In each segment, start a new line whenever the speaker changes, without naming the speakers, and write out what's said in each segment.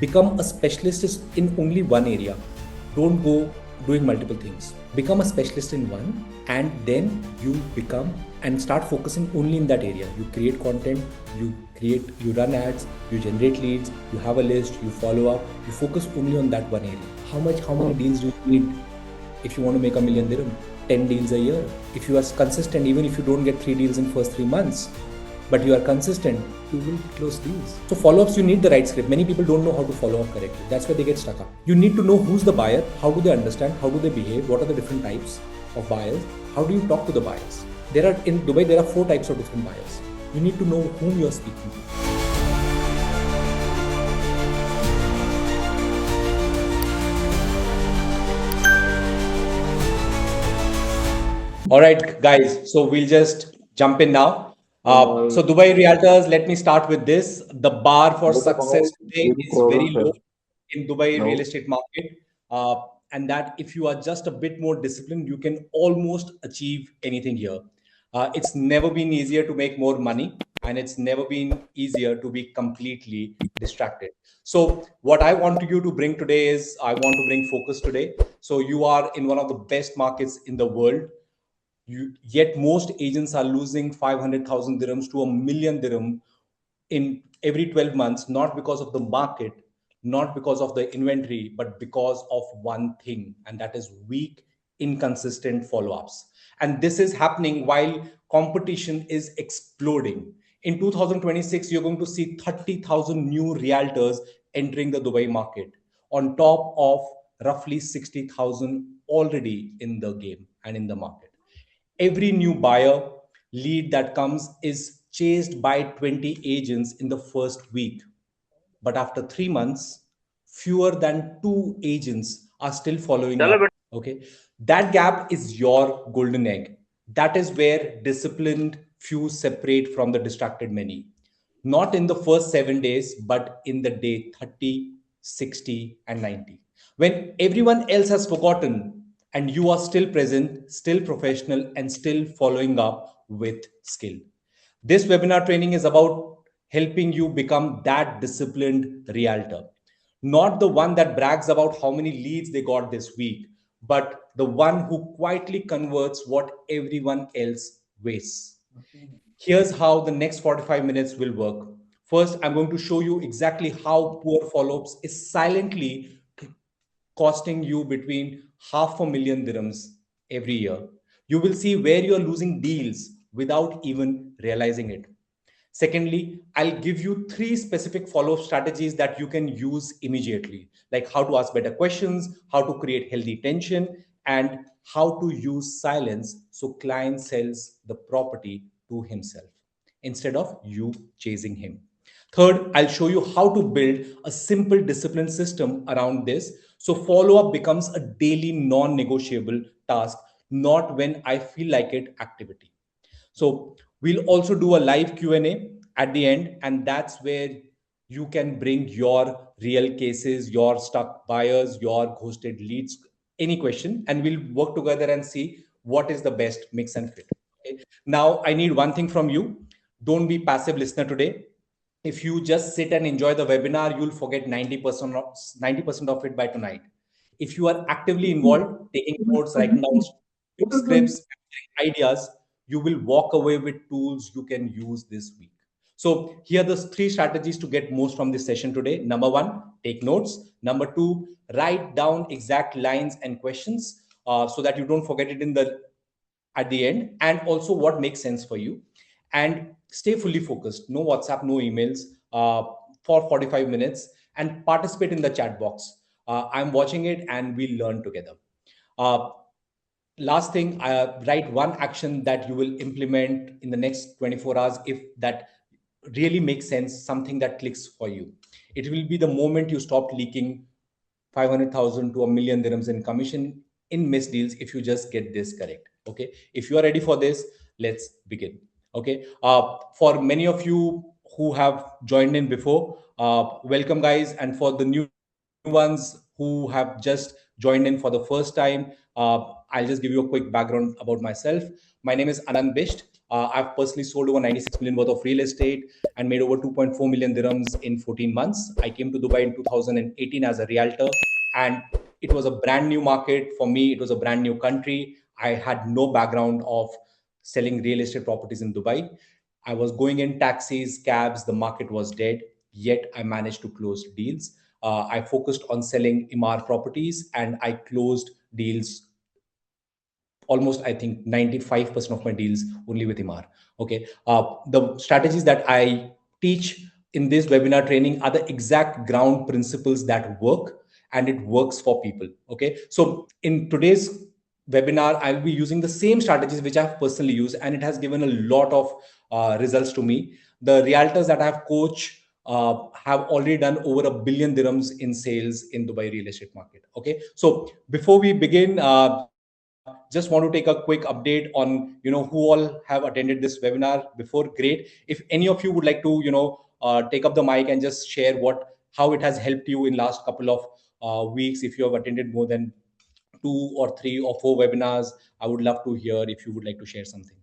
Become a specialist in only one area. Don't go doing multiple things. Become a specialist in one, and then you become and start focusing only in that area. You create content, you run ads, you generate leads, you have a list, you follow up, you focus only on that one area. How many deals do you need if you want to make $1 million dirham? 10 deals a year. If you are consistent, even if you don't get 3 deals in first 3 months, but you are consistent, you will close deals. So follow-ups, you need the right script. Many people don't know how to follow up correctly. That's where they get stuck up. You need to know who's the buyer, how do they understand, how do they behave, what are the different types of buyers, how do you talk to the buyers. In Dubai, there are 4 types of different buyers. You need to know whom you're speaking to. All right, guys, so we'll just jump in now. So Dubai Realtors, let me start with this. The bar for success today is very low in Dubai real estate market. And that if you are just a bit more disciplined, you can almost achieve anything here. It's never been easier to make more money, and it's never been easier to be completely distracted. So what I want you to bring today is, I want to bring focus today. So you are in one of the best markets in the world. Yet most agents are losing 500,000 dirhams to $1 million dirham in every 12 months, not because of the market, not because of the inventory, but because of one thing, and that is weak, inconsistent follow-ups. And this is happening while competition is exploding. In 2026, you're going to see 30,000 new realtors entering the Dubai market, on top of roughly 60,000 already in the game and in the market. Every new buyer lead that comes is chased by 20 agents in the first week. But after 3 months, fewer than 2 agents are still following up. Okay. That gap is your golden egg. That is where disciplined few separate from the distracted many. Not in the first 7 days, but in the day 30, 60, and 90. When everyone else has forgotten, and you are still present, still professional, and still following up with skill. This webinar training is about helping you become that disciplined realtor. Not the one that brags about how many leads they got this week, but the one who quietly converts what everyone else wastes. Here's how the next 45 minutes will work. First, I'm going to show you exactly how poor follow-ups is silently costing you between $500,000 dirhams every year. You will see where you're losing deals without even realizing it. Secondly, I'll give you 3 specific follow-up strategies that you can use immediately, like how to ask better questions, how to create healthy tension, and how to use silence so client sells the property to himself instead of you chasing him. Third, I'll show you how to build a simple discipline system around this. So follow-up becomes a daily non-negotiable task, not when I feel like it activity. So we'll also do a live Q&A at the end, and that's where you can bring your real cases, your stuck buyers, your ghosted leads, any question, and we'll work together and see what is the best mix and fit. Okay? Now, I need one thing from you. Don't be passive listener today. If you just sit and enjoy the webinar, you'll forget 90% of it by tonight. If you are actively involved, taking notes, writing down scripts, ideas, you will walk away with tools you can use this week. So here are the 3 strategies to get most from this session today. Number 1, take notes. Number 2, write down exact lines and questions so that you don't forget it at the end, and also what makes sense for you. And stay fully focused. No WhatsApp, no emails for 45 minutes, and participate in the chat box. I'm watching it and we'll learn together. Last thing, write one action that you will implement in the next 24 hours if that really makes sense, something that clicks for you. It will be the moment you stop leaking 500,000 to $1 million dirhams in commission in missed deals if you just get this correct. Okay, if you are ready for this, let's begin. Okay, for many of you who have joined in before, welcome guys, and for the new ones who have just joined in for the first time, I'll just give you a quick background about myself. My name is Aanant Bisht. I've personally sold over 96 million worth of real estate and made over 2.4 million dirhams in 14 months. I came to Dubai in 2018 as a realtor, and it was a brand new market for me. It was a brand new country. I had no background of selling real estate properties in Dubai. I was going in taxis, cabs, the market was dead, yet I managed to close deals. I focused on selling Imar properties and I closed deals almost, I think, 95% of my deals only with Imar. Okay. The strategies that I teach in this webinar training are the exact ground principles that work, and it works for people. Okay. So in today's webinar, I'll be using the same strategies which I've personally used, and it has given a lot of results to me. The realtors that I've coached have already done over $1 billion dirhams in sales in Dubai real estate market. Okay, so before we begin, just want to take a quick update on who all have attended this webinar before. Great. If any of you would like to take up the mic and just share how it has helped you in last couple of weeks. If you have attended more than 2 or 3 or 4 webinars, I would love to hear if you would like to share something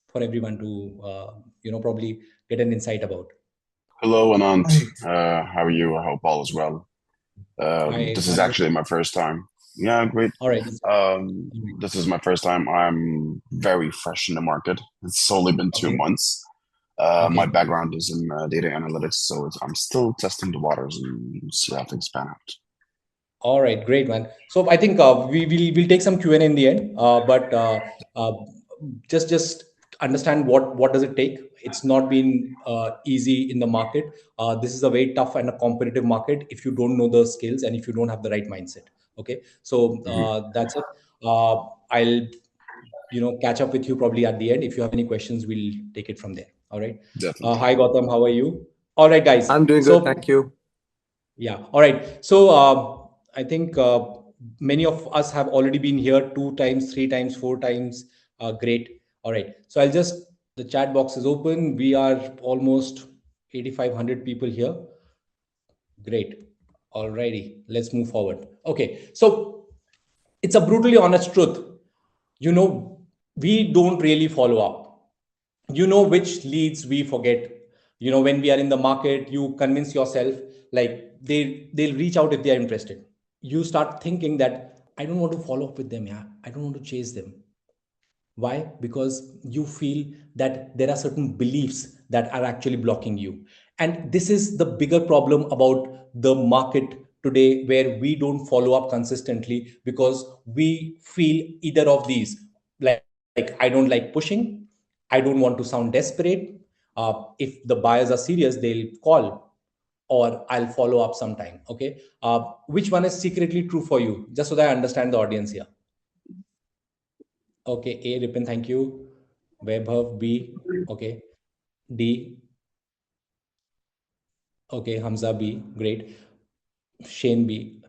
for everyone to probably get an insight about.
Hello, Anant. How are you? I hope all is well. This is actually my first time. Yeah, great.
All right.
This is my first time. I'm very fresh in the market. It's only been 2 months. My background is in data analytics, so I'm still testing the waters and see how things pan out.
All right, great, man. So I think we'll take some Q&A in the end, but just understand what does it take. It's not been easy in the market. This is a very tough and a competitive market if you don't know the skills and if you don't have the right mindset. Okay, so that's it. I'll catch up with you probably at the end. If you have any questions, we'll take it from there. All right.
Definitely.
Hi, Gautam. How are you? All right, guys.
I'm doing good. Thank you.
Yeah. All right. So I think many of us have already been here 2 times, 3 times, 4 times. Great. All right. So the chat box is open. We are almost 8,500 people here. Great. Alrighty. Let's move forward. Okay. So it's a brutally honest truth. We don't really follow up. Which leads we forget. When we are in the market, you convince yourself like they'll reach out if they are interested. You start thinking that I don't want to follow up with them. Yeah, I don't want to chase them. Why? Because you feel that there are certain beliefs that are actually blocking you. And this is the bigger problem about the market today, where we don't follow up consistently because we feel either of these. Like I don't like pushing. I don't want to sound desperate. If the buyers are serious, they'll call, or I'll follow up sometime. Okay. Which one is secretly true for you? Just so that I understand the audience here. Okay, A, Ripin, thank you. Vaibhav, B, okay. D, okay. Hamza, B, great. Shane, B.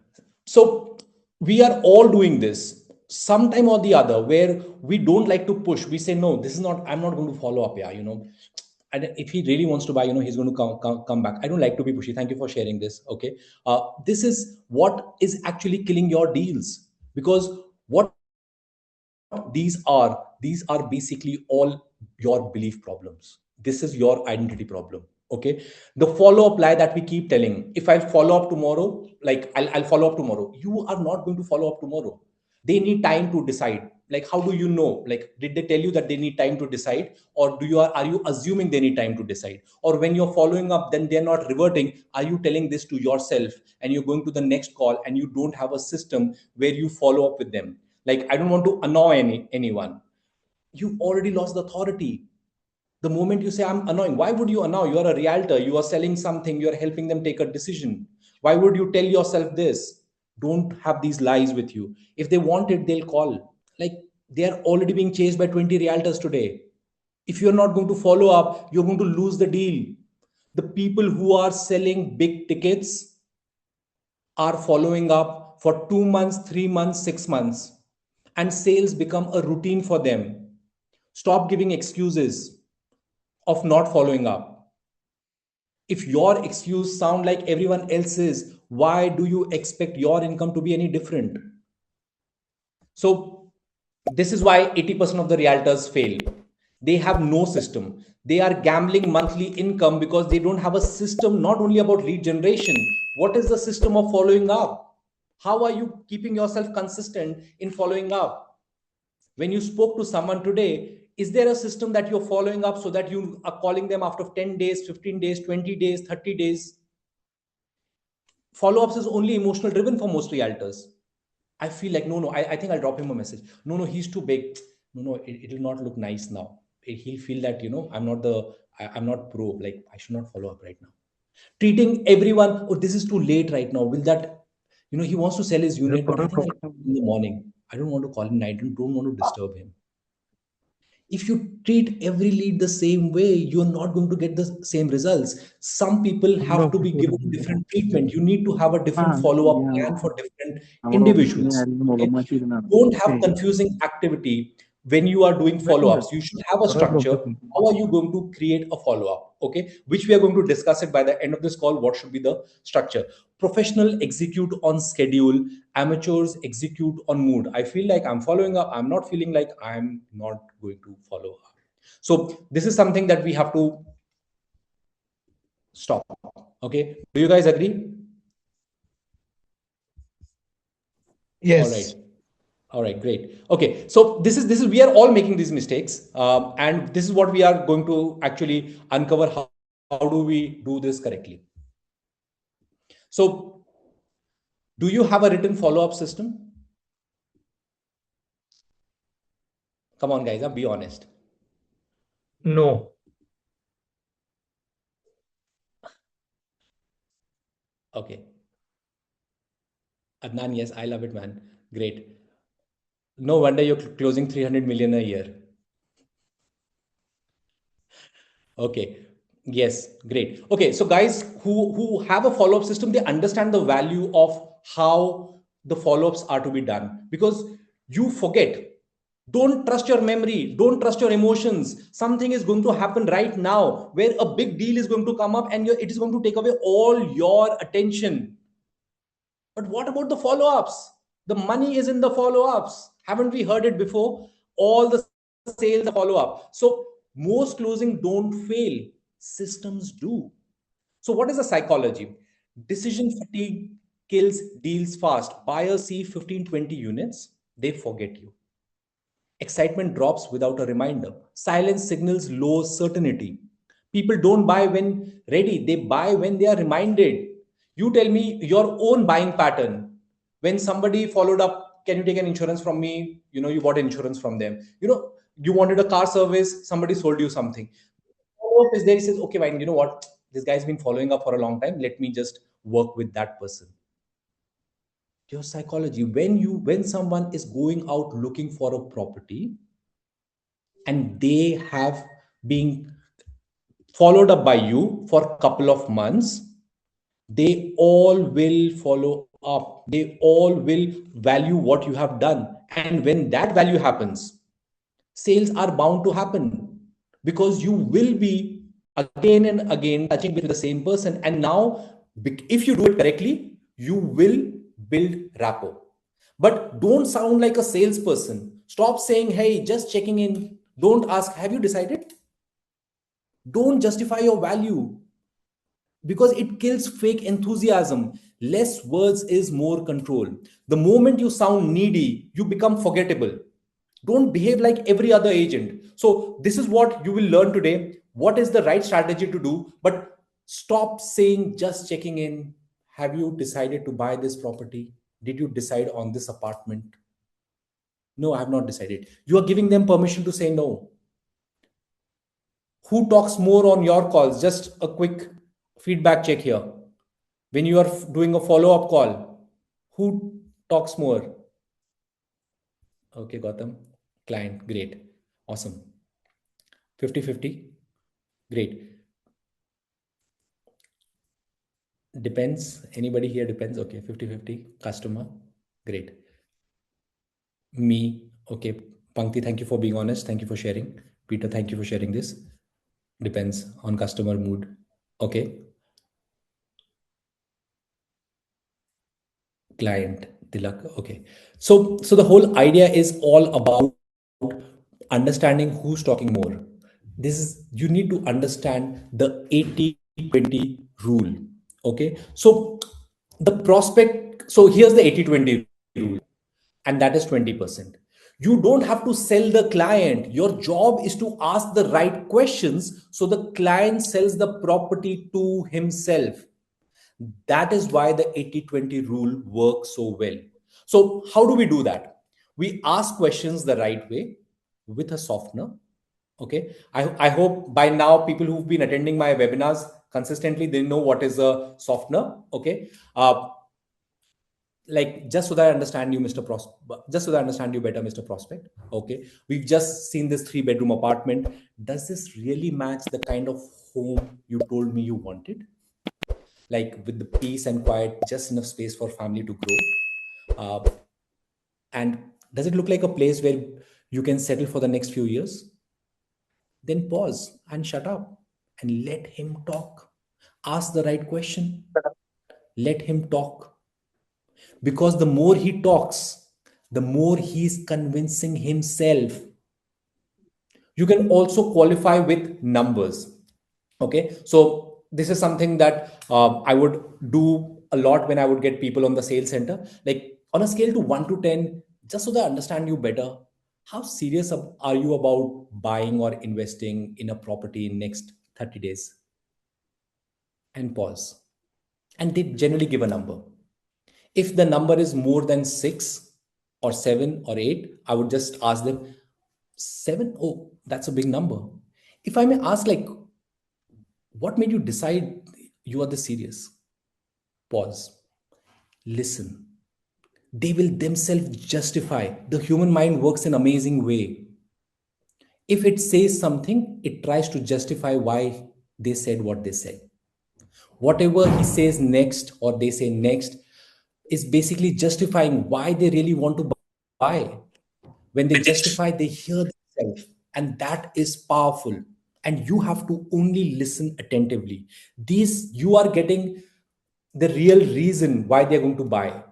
So we are all doing this sometime or the other, where we don't like to push. We say, no, this is not, I'm not going to follow up. Yeah, and if he really wants to buy, he's going to come back. I don't like to be pushy. Thank you for sharing this. Okay. This is what is actually killing your deals, because what these are basically all your belief problems. This is your identity problem. Okay. The follow-up lie that we keep telling, if I'll follow up tomorrow, like I'll follow up tomorrow. You are not going to follow up tomorrow. They need time to decide. Like, how do you know? Like, did they tell you that they need time to decide, or are you assuming they need time to decide? Or when you're following up, then they're not reverting, are you telling this to yourself and you're going to the next call and you don't have a system where you follow up with them? Like, I don't want to annoy anyone. You already lost the authority. The moment you say, I'm annoying, why would you annoy? You are a realtor. You are selling something. You are helping them take a decision. Why would you tell yourself this? Don't have these lies with you. If they want it, they'll call. Like, they are already being chased by 20 realtors today. If you're not going to follow up, you're going to lose the deal. The people who are selling big tickets are following up for 2 months, 3 months, 6 months, and sales become a routine for them. Stop giving excuses of not following up. If your excuse sound like everyone else's, why do you expect your income to be any different? So This is why 80% of the realtors fail. They have no system. They are gambling monthly income because they don't have a system, not only about lead generation. What is the system of following up? How are you keeping yourself consistent in following up? When you spoke to someone today, is there a system that you're following up so that you are calling them after 10 days, 15 days, 20 days, 30 days? Follow-ups is only emotional driven for most realtors. I feel like, no, I think I'll drop him a message. No, he's too big. No, it will not look nice now. He'll feel that, I'm not pro. Like, I should not follow up right now. Treating everyone, oh, this is too late right now. Will that, he wants to sell his unit, but I think I'll call him in the morning. I don't want to call him night and don't want to disturb him. If you treat every lead the same way, you're not going to get the same results. Some people have to be given different treatment. You need to have a different follow-up plan for different individuals. Okay? Don't have confusing activity when you are doing follow-ups. You should have a structure. How are you going to create a follow-up? Okay, which we are going to discuss it by the end of this call. What should be the structure? Professional execute on schedule, amateurs execute on mood. I feel like I'm following up, I'm not feeling like I'm not going to follow up. So this is something that we have to stop. Okay, do you guys agree? All right.
Yes.
All right, great. Okay, so this is we are all making these mistakes, and this is what we are going to actually uncover. How do we do this correctly? So, do you have a written follow-up system? Come on, guys, be honest.
No.
Okay. Adnan, yes, I love it, man. Great. No wonder you're closing 300 million a year. Okay. Yes, great. Okay, so guys who have a follow-up system, they understand the value of how the follow-ups are to be done, because you forget. Don't trust your memory, don't trust your emotions. Something is going to happen right now where a big deal is going to come up and it is going to take away all your attention. But what about the follow-ups? The money is in the follow-ups. Haven't we heard it before? All the sales follow-up. So most closing don't fail. Systems do. So what is the psychology? Decision fatigue kills deals fast. Buyers see 15, 20 units, they forget you. Excitement drops without a reminder. Silence signals low certainty. People don't buy when ready, they buy when they are reminded. You tell me your own buying pattern. When somebody followed up, can you take an insurance from me? You bought insurance from them. You wanted a car service, somebody sold you something. Follow-up is there, he says, okay, fine, you know what? This guy's been following up for a long time. Let me just work with that person. Your psychology, when someone is going out looking for a property and they have been followed up by you for a couple of months, they all will follow up, they all will value what you have done. And when that value happens, sales are bound to happen, because you will be again and again touching with the same person. And now, if you do it correctly, you will build rapport. But don't sound like a salesperson. Stop saying, hey, just checking in. Don't ask, have you decided? Don't justify your value, because it kills fake enthusiasm. Less words is more control. The moment you sound needy, you become forgettable. Don't behave like every other agent. So this is what you will learn today. What is the right strategy to do? But stop saying just checking in. Have you decided to buy this property? Did you decide on this apartment? No, I have not decided. You are giving them permission to say no. Who talks more on your calls? Just a quick feedback check here. When you are doing a follow-up call, who talks more? Okay, Gautam. Client, great. Awesome. 50-50. Great. Depends. Anybody here depends? Okay, 50-50. Customer, great. Me, okay. Pankti, thank you for being honest. Thank you for sharing. Peter, thank you for sharing this. Depends on customer mood. Okay. Client, Tilak. Okay. So the whole idea is all about understanding who's talking more. This is, you need to understand the 80-20 rule. Okay. So the prospect, so here's the 80-20 rule, and that is 20%. You don't have to sell the client. Your job is to ask the right questions so the client sells the property to himself. That is why the 80-20 rule works so well. So, how do we do that? We ask questions the right way with a softener. Okay. I hope by now people who've been attending my webinars consistently, they know what is a softener. Okay. Like, just so that I understand you, Mr. Just so that I understand you better, Mr. Prospect. Okay. We've just seen this 3-bedroom apartment. Does this really match the kind of home you told me you wanted? Like, with the peace and quiet, just enough space for family to grow. And does it look like a place where you can settle for the next few years? Then pause and shut up and let him talk. Ask the right question. Let him talk. Because the more he talks, the more he's convincing himself. You can also qualify with numbers. Okay. So this is something that I would do a lot when I would get people on the sales center. Like, on a scale to 1 to 10, just so that I understand you better, how serious are you about buying or investing in a property in next 30 days? And pause. And they generally give a number. If the number is more than 6 or 7 or 8, I would just ask them, 7? Oh, that's a big number. If I may ask, like, what made you decide you are this serious? Pause. Listen. They will themselves justify. The human mind works in an amazing way. If it says something, it tries to justify why they said what they said. Whatever he says next or they say next is basically justifying why they really want to buy. When they justify, they hear themselves, and that is powerful. And you have to only listen attentively. These, you are getting the real reason why they're going to buy.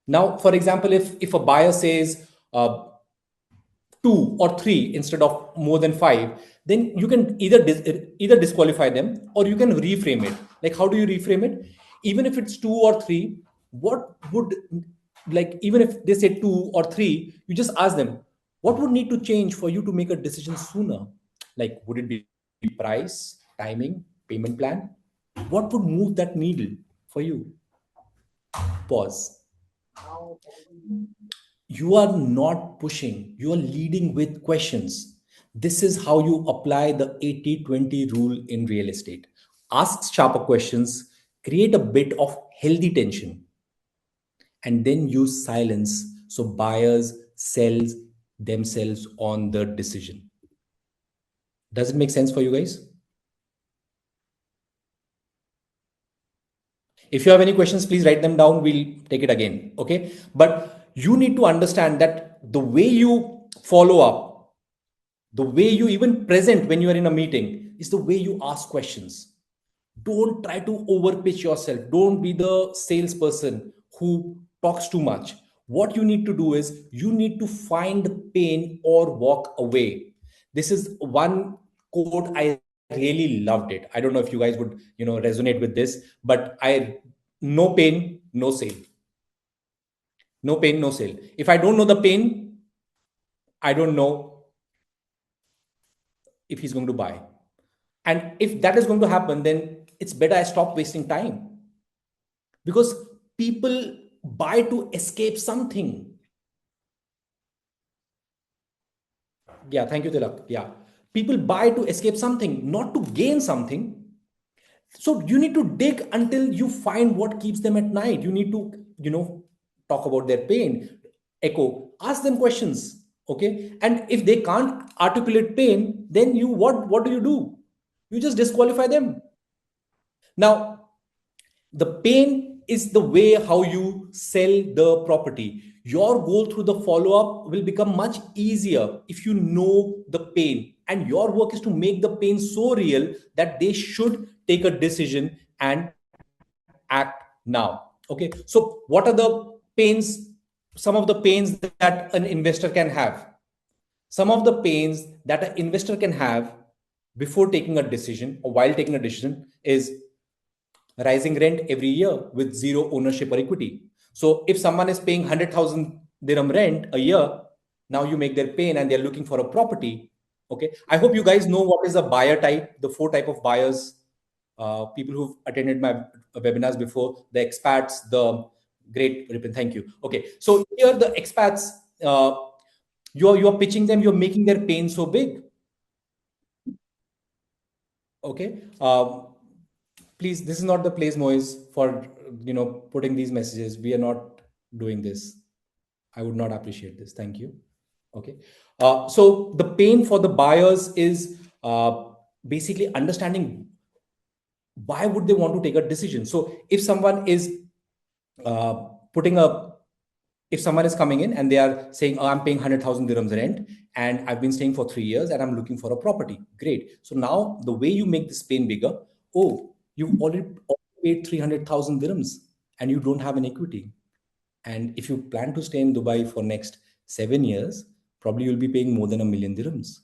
Now, for example, if a buyer says 2 or 3 instead of more than 5, then you can either disqualify them or you can reframe it. Like, how do you reframe it? Even if it's 2 or 3, what would, like, even if they say 2 or 3, you just ask them, what would need to change for you to make a decision sooner? Like, would it be price, timing, payment plan? What would move that needle for you? Pause. You are not pushing, you are leading with questions. This is how you apply the 80-20 rule in real estate. Ask sharper questions, create a bit of healthy tension, and then use silence so buyers sell themselves on the decision. Does it make sense for you guys? If you have any questions, please write them down. We'll take it again. Okay. But you need to understand that the way you follow up, the way you even present when you are in a meeting, is the way you ask questions. Don't try to overpitch yourself. Don't be the salesperson who talks too much. What you need to do is you need to find pain or walk away. This is one quote I really loved it. I don't know if you guys would, resonate with this, but no pain, no sale. No pain, no sale. If I don't know the pain, I don't know if he's going to buy. And if that is going to happen, then it's better I stop wasting time. Because people buy to escape something. Yeah, thank you, Tilak. Yeah. People buy to escape something, not to gain something. So you need to dig until you find what keeps them at night. You need to, talk about their pain, echo, ask them questions. Okay. And if they can't articulate pain, then what do? You just disqualify them. Now, the pain is the way how you sell the property. Your goal through the follow up will become much easier if you know the pain, and your work is to make the pain so real that they should take a decision and act now. Okay. So what are the pains? Some of the pains that an investor can have. some of the pains that an investor can have before taking a decision or while taking a decision is rising rent every year with zero ownership or equity. So if someone is paying 100,000 dirham rent a year, now you make their pain and they're looking for a property. Okay. I hope you guys know what is a buyer type, the four type of buyers, people who've attended my webinars before, the expats, the great Ripon, thank you. Okay. So here the expats, you're pitching them, you're making their pain so big. Okay. Please, this is not the place, Moise, for putting these messages. We are not doing this. I would not appreciate this. Thank you. Okay. So the pain for the buyers is basically understanding why would they want to take a decision. So if someone is putting a if someone is coming in and they are saying, oh, I'm paying 100,000 dirhams rent and I've been staying for 3 years and I'm looking for a property. Great. So now the way you make this pain bigger, oh, you've already paid 300,000 dirhams and you don't have an equity. And if you plan to stay in Dubai for next 7 years, probably you'll be paying more than 1 million dirhams.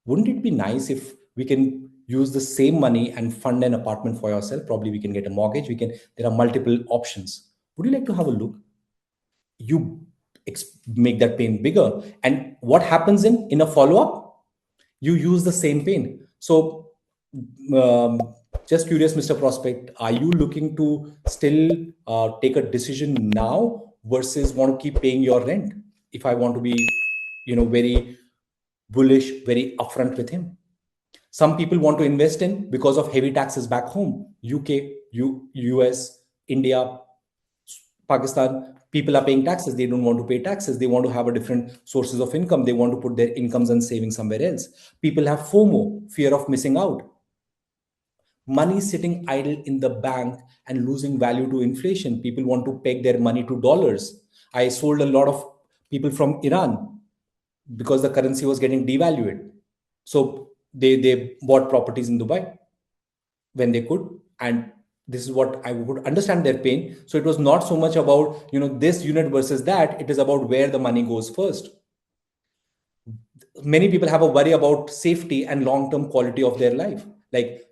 Wouldn't it be nice if we can use the same money and fund an apartment for yourself? Probably we can get a mortgage. There are multiple options. Would you like to have a look? You make that pain bigger, and what happens in a follow-up, you use the same pain. So just curious, Mr. Prospect, are you looking to still take a decision now versus want to keep paying your rent? If I want to be very bullish, very upfront with him. Some people want to invest in because of heavy taxes back home. UK, US, India, Pakistan, people are paying taxes. They don't want to pay taxes. They want to have a different sources of income. They want to put their incomes and savings somewhere else. People have FOMO, fear of missing out. Money sitting idle in the bank and losing value to inflation. People want to peg their money to dollars. I sold a lot of people from Iran because the currency was getting devalued. So they bought properties in Dubai when they could, and this is what I would understand their pain. So it was not so much about this unit versus that. It is about where the money goes first. Many people have a worry about safety and long-term quality of their life. Like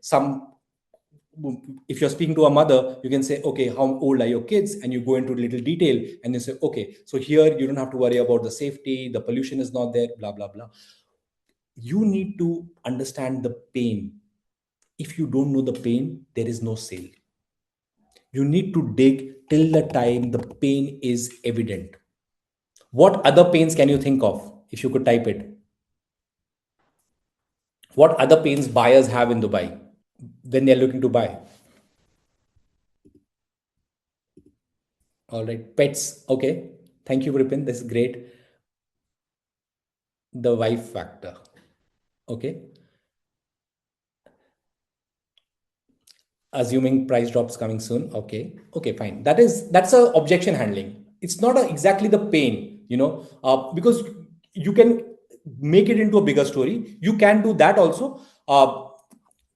if you're speaking to a mother, you can say, okay, how old are your kids? And you go into little detail and you say, okay, so here you don't have to worry about the safety, the pollution is not there, blah, blah, blah. You need to understand the pain. If you don't know the pain, there is no sale. You need to dig till the time the pain is evident. What other pains can you think of? If you could type it. What other pains buyers have in Dubai when they're looking to buy? All right, pets. Okay. Thank you, Ripin. This is great. The wife factor. Okay. Assuming price drops coming soon. Okay. Okay, fine. That's a objection handling. It's not exactly the pain, because you can make it into a bigger story. You can do that also.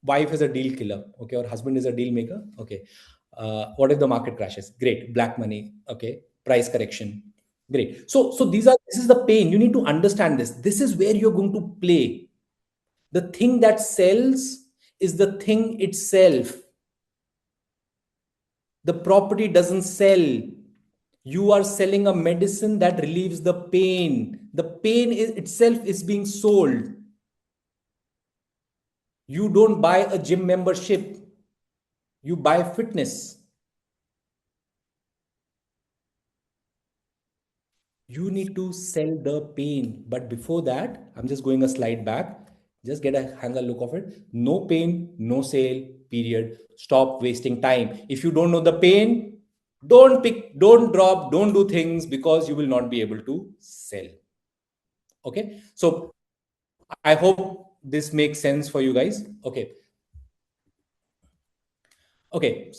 Wife is a deal killer. Okay. Or husband is a deal maker. Okay. What if the market crashes? Great. Black money. Okay. Price correction. Great. So this is the pain. You need to understand this. This is where you're going to play. The thing that sells is the thing itself. The property doesn't sell. You are selling a medicine that relieves the pain. The pain itself is being sold. You don't buy a gym membership. You buy fitness. You need to sell the pain. But before that, I'm just going a slide back. Just get a hang a look of it. No pain, no sale, period. Stop wasting time. If you don't know the pain, don't pick, don't drop, don't do things because you will not be able to sell. Okay. So I hope this makes sense for you guys. Okay. Okay.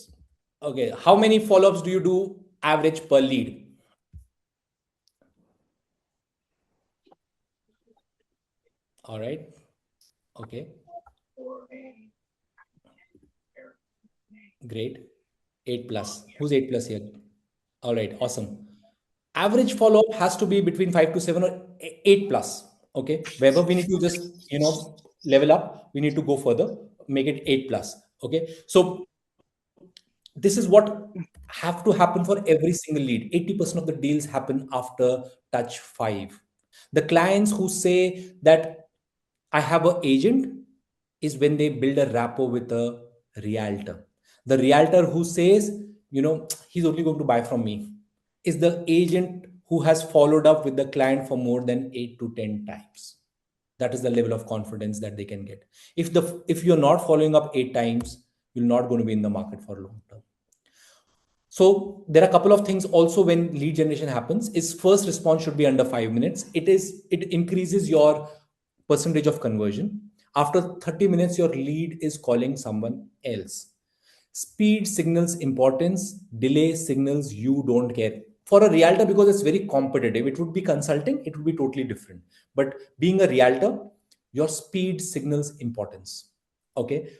Okay. How many follow-ups do you do average per lead? All right. Okay. Great. 8 plus. Who's 8 plus here? All right. Awesome. Average follow-up has to be between 5 to 7 or 8 plus. Okay, wherever we need to just, level up, we need to go further, make it 8 plus. Okay, so this is what have to happen for every single lead. 80% of the deals happen after touch 5. The clients who say that I have an agent is when they build a rapport with a realtor. The realtor who says, he's only going to buy from me is the agent who has followed up with the client for more than 8 to 10 times. That is the level of confidence that they can get. If you're not following up 8 times, you're not going to be in the market for long term. So there are a couple of things also when lead generation happens is first response should be under 5 minutes. It increases your percentage of conversion. After 30 minutes, your lead is calling someone else. Speed signals importance, delay signals you don't care. For a realtor, because it's very competitive, it would be consulting, it would be totally different. But being a realtor, your speed signals importance. Okay.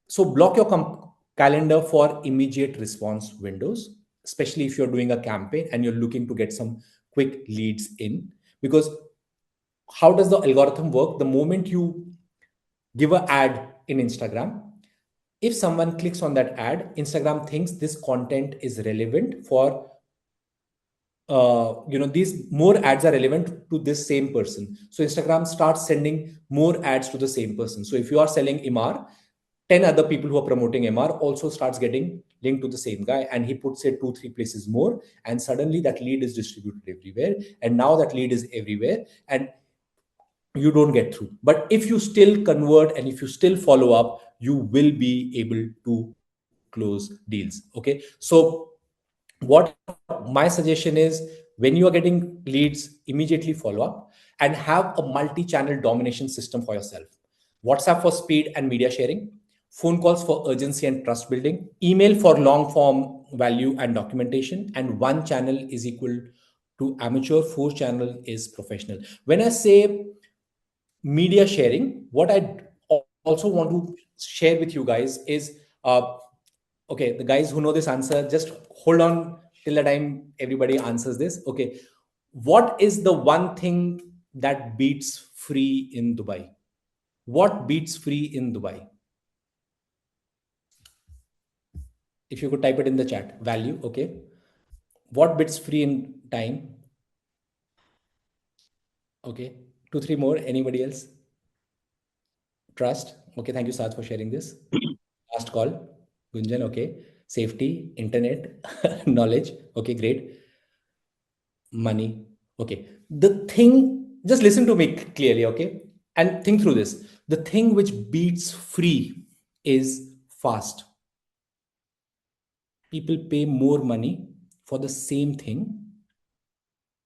So block your calendar for immediate response windows, especially if you're doing a campaign and you're looking to get some quick leads in. Because how does the algorithm work? The moment you give an ad in Instagram, if someone clicks on that ad, Instagram thinks this content is relevant for these more ads are relevant to this same person. So Instagram starts sending more ads to the same person. So if you are selling MR, 10 other people who are promoting MR also starts getting linked to the same guy, and he puts it 2-3 places more, and suddenly that lead is distributed everywhere, and now that lead is everywhere, and you don't get through. But if you still convert and if you still follow up, you will be able to close deals. Okay, so what my suggestion is, when you are getting leads, immediately follow up and have a multi-channel domination system for yourself. WhatsApp for speed and media sharing, phone calls for urgency and trust building, email for long form value and documentation, and one channel is equal to amateur, 4 channel is professional. When I say media sharing, what I also want to share with you guys is, okay, the guys who know this answer, just hold on till the time everybody answers this. Okay, what is the one thing that beats free in Dubai? What beats free in Dubai? If you could type it in the chat. Value. Okay, what beats free in time? Okay, 2-3 more. Anybody else? Trust. Okay, thank you, Saj, for sharing this. Last call. Gunjan. Okay, safety, internet, knowledge. Okay, great. Money. Okay, the thing, just listen to me clearly. Okay, and think through this. The thing which beats free is fast. People pay more money for the same thing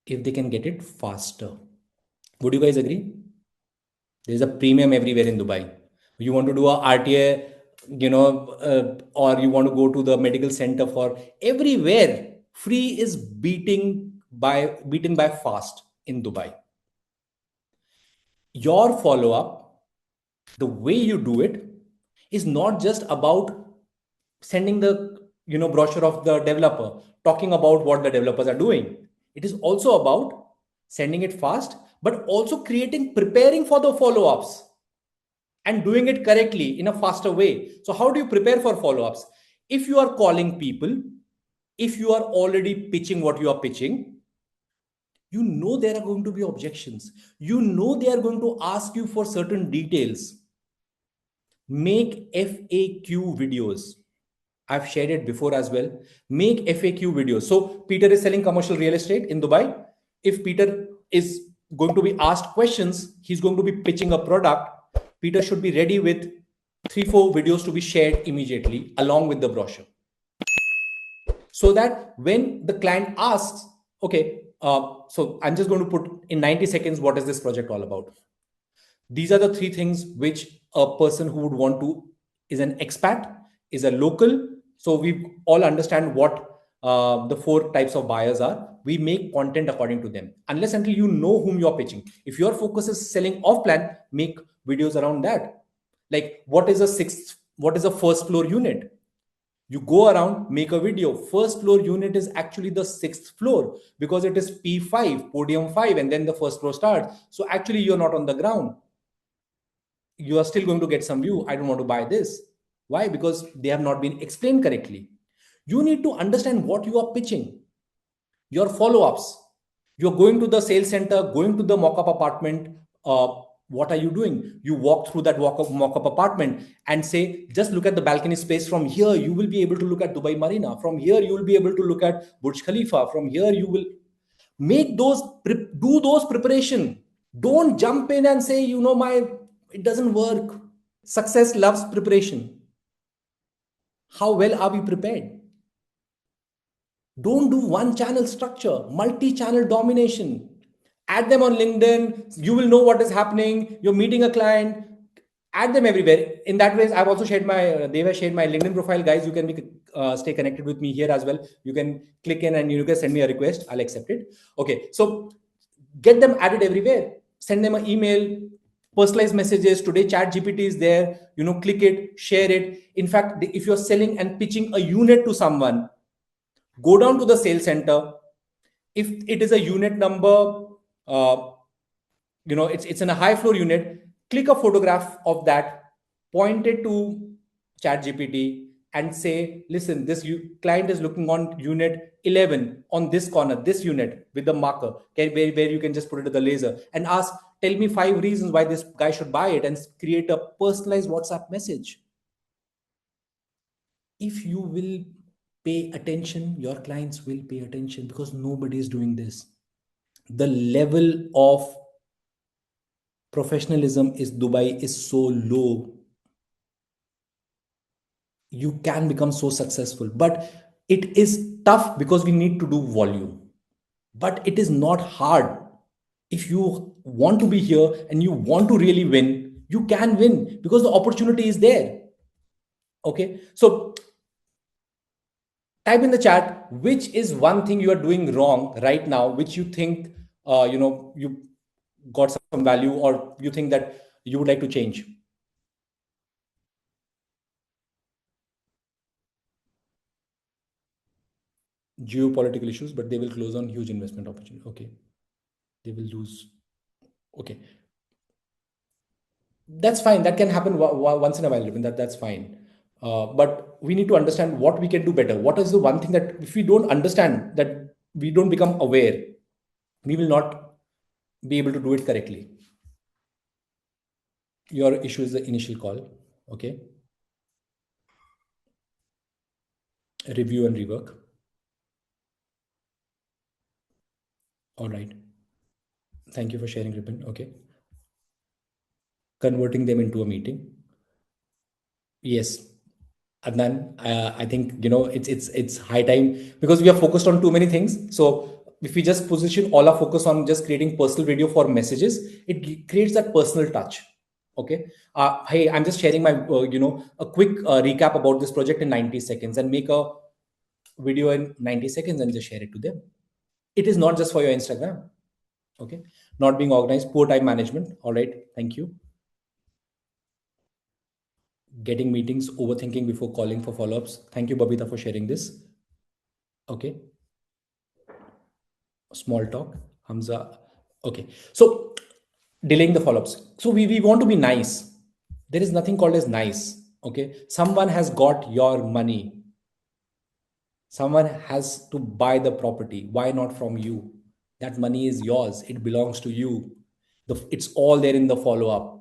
if they can get it faster. Would you guys agree? There's a premium everywhere in Dubai. You want to do a RTA, or you want to go to the medical center, for everywhere, free is beaten by fast in Dubai. Your follow-up, the way you do it, is not just about sending the brochure of the developer, talking about what the developers are doing. It is also about sending it fast, but also preparing for the follow-ups and doing it correctly in a faster way. So how do you prepare for follow-ups? If you are calling people, if you are already pitching what you are pitching, there are going to be objections. They are going to ask you for certain details. Make FAQ videos. I've shared it before as well. Make FAQ videos. So Peter is selling commercial real estate in Dubai. If Peter is going to be asked questions, he's going to be pitching a product. Peter should be ready with 3-4 videos to be shared immediately along with the brochure. So that when the client asks, okay, so I'm just going to put in 90 seconds, what is this project all about? These are the 3 things which a person who would want to, is an expat, is a local. So we all understand what the 4 types of buyers are. We make content according to them. Unless until you know whom you're pitching. If your focus is selling off plan, make videos around that. Like what is a first floor unit? You go around, make a video. First floor unit is actually the sixth floor because it is P5, podium 5, and then the first floor starts. So actually, you're not on the ground. You are still going to get some view. I don't want to buy this. Why? Because they have not been explained correctly. You need to understand what you are pitching, your follow-ups. You're going to the sales center, going to the mock-up apartment. What are you doing? You walk through that mock-up apartment and say, just look at the balcony space. From here, you will be able to look at Dubai Marina. From here, you will be able to look at Burj Khalifa. From here, you will make those, do those preparation. Don't jump in and say, it doesn't work. Success loves preparation. How well are we prepared? Don't do one channel structure, multi-channel domination. Add them on LinkedIn. You will know what is happening. You're meeting a client. Add them everywhere. In that way, I've also shared Dave has shared my LinkedIn profile. Guys, you can stay connected with me here as well. You can click in and you can send me a request. I'll accept it. Okay, so get them added everywhere. Send them an email, personalized messages. Today, Chat GPT is there. Click it, share it. In fact, if you're selling and pitching a unit to someone, go down to the sales center. If it is a unit number, it's in a high floor unit, click a photograph of that, point it to Chat GPT and say, listen, this client is looking on unit 11 on this corner, this unit with the marker, where you can just put it to the laser and ask, tell me 5 reasons why this guy should buy it, and create a personalized WhatsApp message. If you will pay attention, your clients will pay attention, because nobody is doing this. The level of professionalism is Dubai is so low. You can become so successful, but it is tough because we need to do volume. But it is not hard. If you want to be here and you want to really win, you can win because the opportunity is there. Okay, so type in the chat, which is one thing you are doing wrong right now, which you think you got some value, or you think that you would like to change. Geopolitical issues, but they will close on huge investment opportunity. Okay, they will lose. Okay, that's fine. That can happen once in a while. That's fine. But we need to understand what we can do better. What is the one thing that if we don't understand, that we don't become aware, we will not be able to do it correctly. Your issue is the initial call. Okay. Review and rework. All right. Thank you for sharing, Ripon. Okay. Converting them into a meeting. Yes. Adnan, I think it's high time, because we are focused on too many things. So if we just position all our focus on just creating personal video for messages, it creates that personal touch. Okay. Hey, I'm just sharing my a quick recap about this project in 90 seconds, and make a video in 90 seconds and just share it to them. It is not just for your Instagram. Okay. Not being organized, poor time management. All right. Thank you. Getting meetings, overthinking before calling for follow-ups. Thank you, Babita, for sharing this. Okay. Small talk, Hamza. Okay. So delaying the follow-ups. So we want to be nice. There is nothing called as nice. Okay. Someone has got your money. Someone has to buy the property. Why not from you? That money is yours. It belongs to you. It's all there in the follow-up.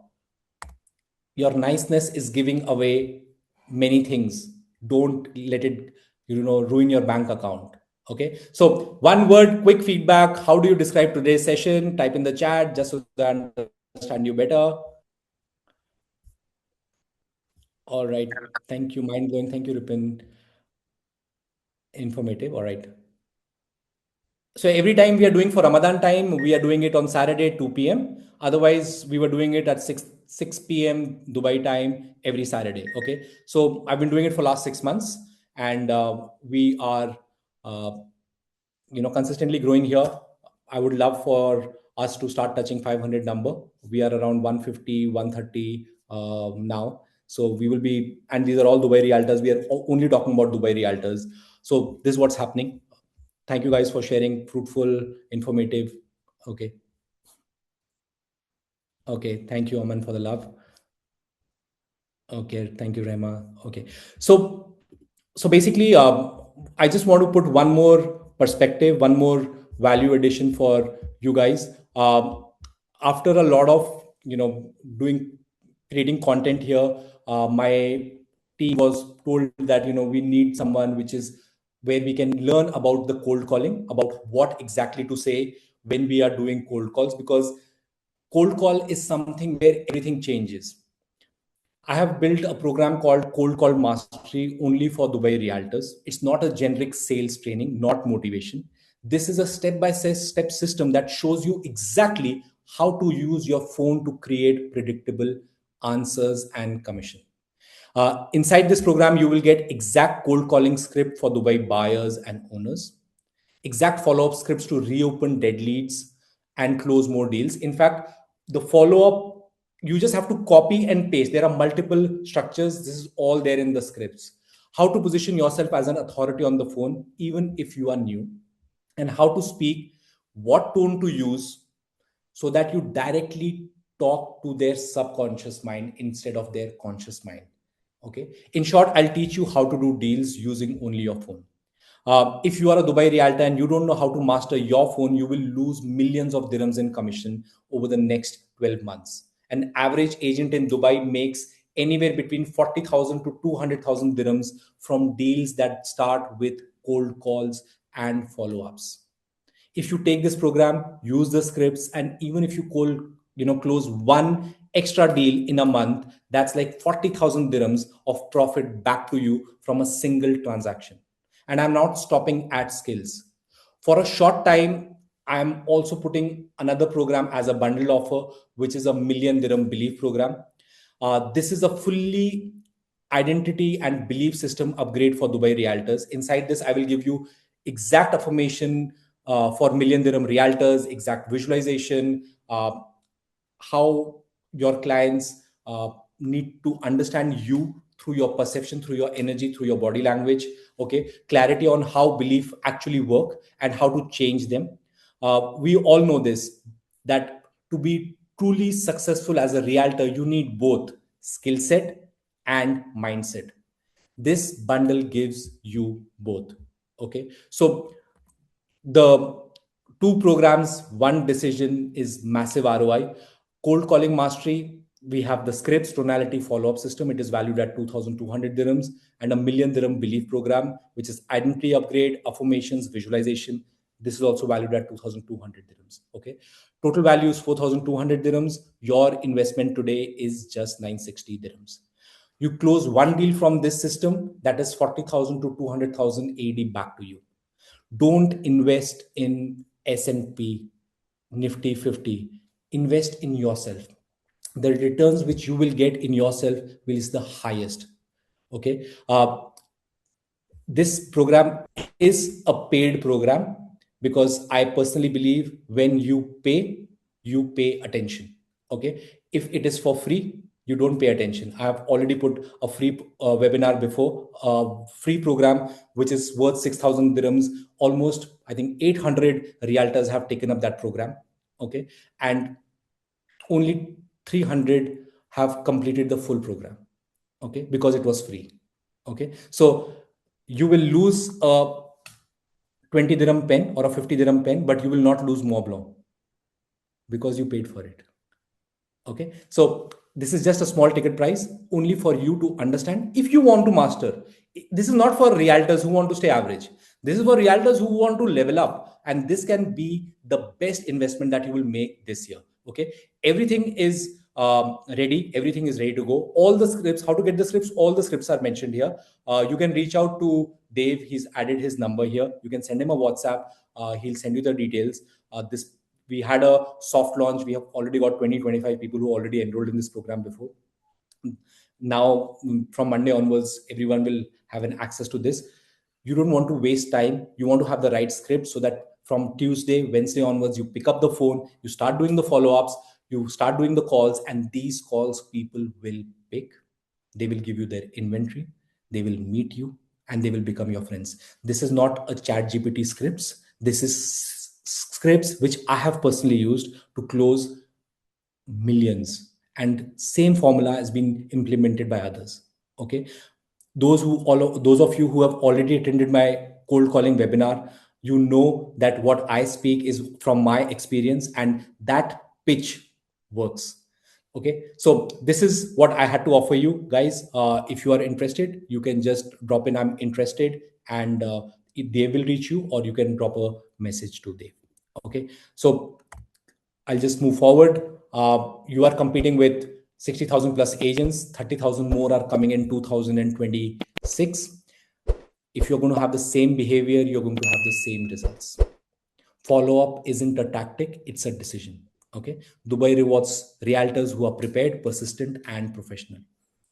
Your niceness is giving away many things. Don't let it ruin your bank account. Okay, so one word quick feedback. How do you describe today's session? Type in the chat just so that I understand you better. All right, thank you. Mind blowing. Thank you, Ripin. Informative. All right. So every time we are doing for Ramadan time, we are doing it on Saturday 2 p.m. Otherwise, we were doing it at 6 p.m. Dubai time every Saturday. Okay. So I've been doing it for last 6 months, and we are, consistently growing here. I would love for us to start touching 500 number. We are around 150, 130 now. So we will be, and these are all Dubai Realtors. We are only talking about Dubai Realtors. So this is what's happening. Thank you guys for sharing fruitful, informative. Okay. Okay. Thank you, Aman, for the love. Okay. Thank you, Rema. Okay. So basically, I just want to put one more perspective, one more value addition for you guys. After a lot of, doing, creating content here, my team was told that, we need someone which is where we can learn about the cold calling, about what exactly to say when we are doing cold calls, because cold call is something where everything changes. I have built a program called Cold Call Mastery only for Dubai Realtors. It's not a generic sales training, not motivation. This is a step by step system that shows you exactly how to use your phone to create predictable answers and commission. Inside this program, you will get exact cold calling script for Dubai buyers and owners, exact follow-up scripts to reopen dead leads and close more deals. In fact, the follow-up, you just have to copy and paste. There are multiple structures. This is all there in the scripts. How to position yourself as an authority on the phone, even if you are new, and how to speak, what tone to use, so that you directly talk to their subconscious mind instead of their conscious mind. Okay. In short, I'll teach you how to do deals using only your phone. If you are a Dubai realtor and you don't know how to master your phone, you will lose millions of dirhams in commission over the next 12 months. An average agent in Dubai makes anywhere between 40,000 to 200,000 dirhams from deals that start with cold calls and follow ups. If you take this program, use the scripts, and even if you close one extra deal in a month, that's like 40,000 dirhams of profit back to you from a single transaction. And I'm not stopping at skills. For a short time, I'm also putting another program as a bundle offer, which is a million dirham belief program. This is a fully identity and belief system upgrade for Dubai realtors. Inside this, I will give you exact affirmation for million dirham realtors, exact visualization, how your clients need to understand you through your perception, through your energy, through your body language. Okay, clarity on how belief actually work and how to change them. We all know this, that to be truly successful as a realtor, you need both skill set and mindset. This bundle gives you both. Okay, so the two programs, one decision is massive ROI. Cold calling mastery, we have the scripts, tonality, follow-up system. It is valued at 2,200 dirhams, and a million dirham belief program, which is identity upgrade, affirmations, visualization. This is also valued at 2,200 dirhams. Okay. Total value is 4,200 dirhams. Your investment today is just 960 dirhams. You close one deal from this system, that is 40,000 to 200,000 AD back to you. Don't invest in S&P, Nifty 50. Invest in yourself. The returns which you will get in yourself is the highest. Okay. This program is a paid program because I personally believe when you pay attention. Okay. If it is for free, you don't pay attention. I have already put a free webinar before, free program, which is worth 6,000 dirhams. Almost, I think 800 realtors have taken up that program. Okay. And only 300 have completed the full program. Okay. Because it was free. Okay. So you will lose a 20 dirham pen or a 50 dirham pen, but you will not lose Mont Blanc because you paid for it. Okay. So this is just a small ticket price only for you to understand. If you want to master, this is not for realtors who want to stay average. This is for realtors who want to level up. And this can be the best investment that you will make this year. Okay. Everything is ready. Everything is ready to go. All the scripts, how to get the scripts, all the scripts are mentioned here. You can reach out to Dave. He's added his number here. You can send him a WhatsApp. He'll send you the details. This We had a soft launch. We have already got 20-25 people who already enrolled in this program before. Now, from Monday onwards, everyone will have an access to this. You don't want to waste time. You want to have the right script so that from Tuesday, Wednesday onwards, you pick up the phone, you start doing the follow-ups, you start doing the calls, and these calls people will pick. They will give you their inventory, they will meet you, and they will become your friends. This is not a chat GPT scripts. This is scripts which I have personally used to close millions, and same formula has been implemented by others. Okay, those of you who have already attended my cold calling webinar, you know that what I speak is from my experience, and that pitch works. Okay, so this is what I had to offer you guys. If you are interested, you can just drop in I'm interested, and they will reach you, or you can drop a message to them. Okay, so I'll just move forward. You are competing with 60,000 plus agents, 30,000 more are coming in 2026. If you're going to have the same behavior, you're going to have the same results. Follow up isn't a tactic, it's a decision. Okay. Dubai rewards realtors who are prepared, persistent, and professional.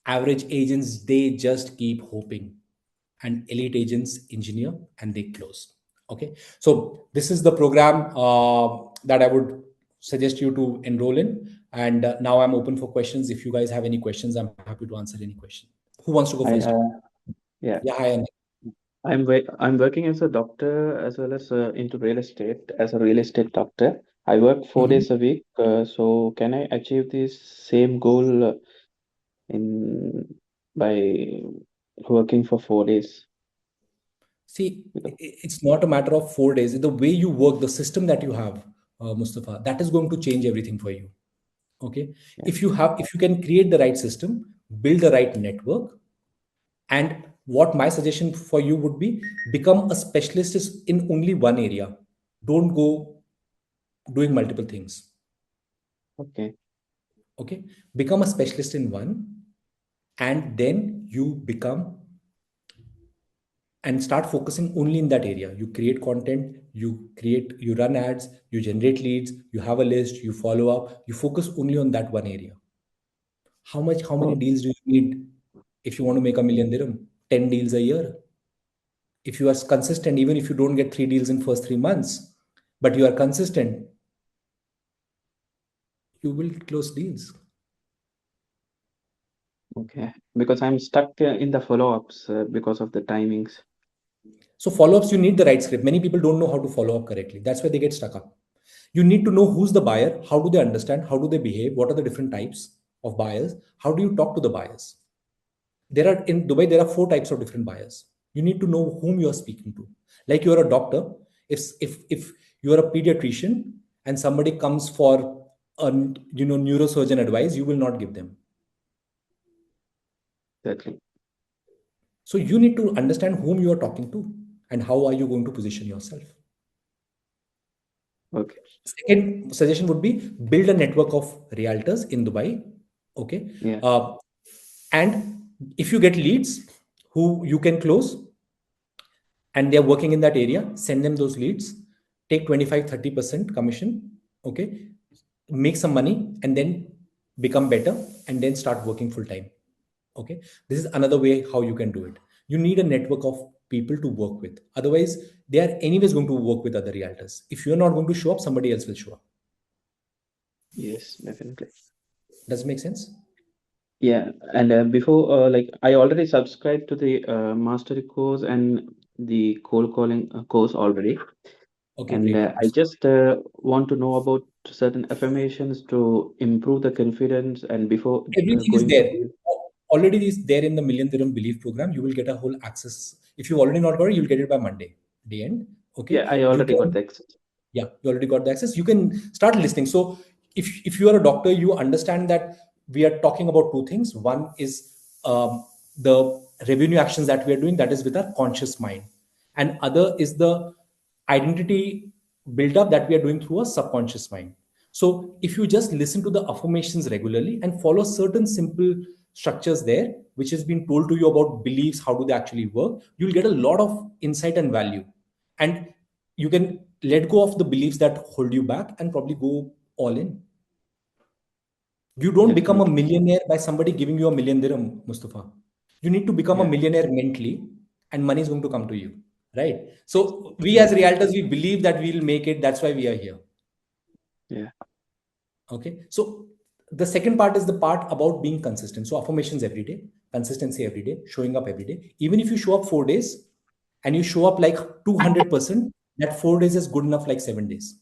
Average agents, they just keep hoping, and elite agents engineer and they close. Okay, so this is the program that I would suggest you to enroll in. And now I'm open for questions. If you guys have any questions, I'm happy to answer any question. Who wants to go
I
first?
yeah,
Yeah, hi.
I'm working as a doctor as well as into real estate as a real estate doctor. I work 4 days a week. So can I achieve this same goal in by working for 4 days?
See,
Because-
it's not a matter of 4 days. The way you work, the system that you have, Mustafa, that is going to change everything for you. Okay,
Yeah.
if you can create the right system, build the right network, and what my suggestion for you would be, become a specialist in only one area. Don't go doing multiple things.
Okay.
Okay, become a specialist in one, and then you become and start focusing only in that area. You create content, you run ads, you generate leads, you have a list, you follow up, you focus only on that one area. How many
Oh,
deals do you need if you want to make a million dirham? 10 deals a year. If you are consistent, even if you don't get 3 deals in first 3 months, but you are consistent, you will close deals.
okay. Because I'm stuck in the follow-ups because of the timings.
So follow-ups, you need the right script. Many people don't know how to follow up correctly. That's why they get stuck up. You need to know who's the buyer, how do they understand, how do they behave, what are the different types of buyers, how do you talk to the buyers. There are in Dubai, there are 4 types of different buyers. You need to know whom you are speaking to. Like you are a doctor, if you are a pediatrician and somebody comes for a neurosurgeon advice, you will not give them.
Exactly.
So you need to understand whom you are talking to and how are you going to position yourself.
Okay.
Second suggestion would be, build a network of realtors in Dubai. Okay.
Yeah.
And if you get leads who you can close and they're working in that area, send them those leads, take 25-30% commission. Okay. Make some money and then become better and then start working full time. Okay, this is another way how you can do it. You need a network of people to work with, otherwise they are anyways going to work with other realtors. If you're not going to show up, somebody else will show up.
Yes, definitely.
Does it make sense?
Yeah, and before, like, I already subscribed to the mastery course and the cold calling course already,
Okay,
and
great.
I just want to know about certain affirmations to improve the confidence and before
Everything is
going to
there
deal.
already. Is there in the Million Dirham Belief program. You will get a whole access. If you've already not got it, you'll get it by Monday the end. Okay,
Yeah, I
you
already got
can,
the access.
yeah, you already got the access. You can start listening. So if you are a doctor, you understand that we are talking about 2 things. One is the revenue actions that we are doing, that is with our conscious mind, and other is the identity build up that we are doing through a subconscious mind. So if you just listen to the affirmations regularly and follow certain simple structures there, which has been told to you about beliefs, how do they actually work, you'll get a lot of insight and value. And you can let go of the beliefs that hold you back and probably go all in. You don't become a
Definitely.
millionaire by somebody giving you a million dirham, Mustafa. You need to become a
Yeah,
millionaire mentally, and money is going to come to you, right? So we as
yeah,
realtors, we believe that we'll make it. That's why we are here.
yeah.
Okay. So the second part is the part about being consistent. So affirmations every day, consistency every day, showing up every day. Even if you show up 4 days and you show up like 200%, that 4 days is good enough like 7 days.